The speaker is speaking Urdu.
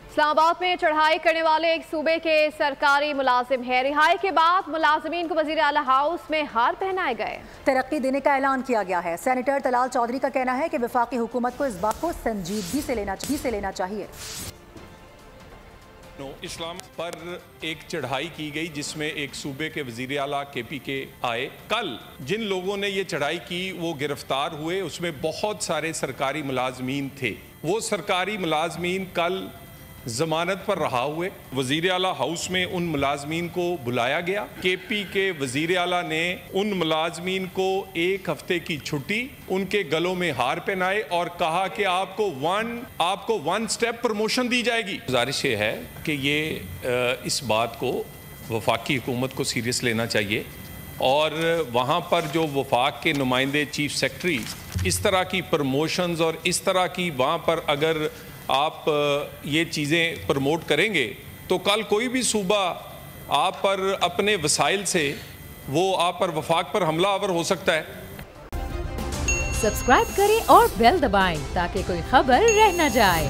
اسلام آباد میں چڑھائی کرنے والے ایک صوبے کے سرکاری ملازم ہیں۔ رہائی کے بعد ملازمین کو وزیر اعلیٰ ہاؤس میں ہار پہنائے گئے۔ ترقی دینے کا اعلان کیا گیا ہے۔ سینیٹر طلال چودھری کا کہنا ہے کہ وفاقی حکومت کو اس بات کو سنجیدگی سے لینا چاہیے۔ اسلام پر ایک چڑھائی کی گئی جس میں ایک صوبے کے وزیر اعلیٰ کے پی کے آئے۔ کل جن لوگوں نے یہ چڑھائی کی وہ گرفتار ہوئے، اس میں بہت سارے سرکاری ملازمین تھے۔ وہ سرکاری ملازمین کل ضمانت پر رہا ہوئے۔ وزیر اعلیٰ ہاؤس میں ان ملازمین کو بلایا گیا۔ کے پی کے وزیر اعلیٰ نے ان ملازمین کو 1 ہفتے کی چھٹی، ان کے گلوں میں ہار پہنائے اور کہا کہ آپ کو 1 سٹیپ پروموشن دی جائے گی۔ گزارش یہ ہے کہ یہ اس بات کو وفاقی حکومت کو سیریس لینا چاہیے اور وہاں پر جو وفاق کے نمائندے چیف سیکرٹری اس طرح کی پروموشنز اور اس طرح کی وہاں پر اگر آپ یہ چیزیں پروموٹ کریں گے تو کل کوئی بھی صوبہ آپ پر اپنے وسائل سے وہ آپ پر وفاق پر حملہ آور ہو سکتا ہے۔ سبسکرائب کریں اور بیل دبائیں تاکہ کوئی خبر رہ نہ جائے۔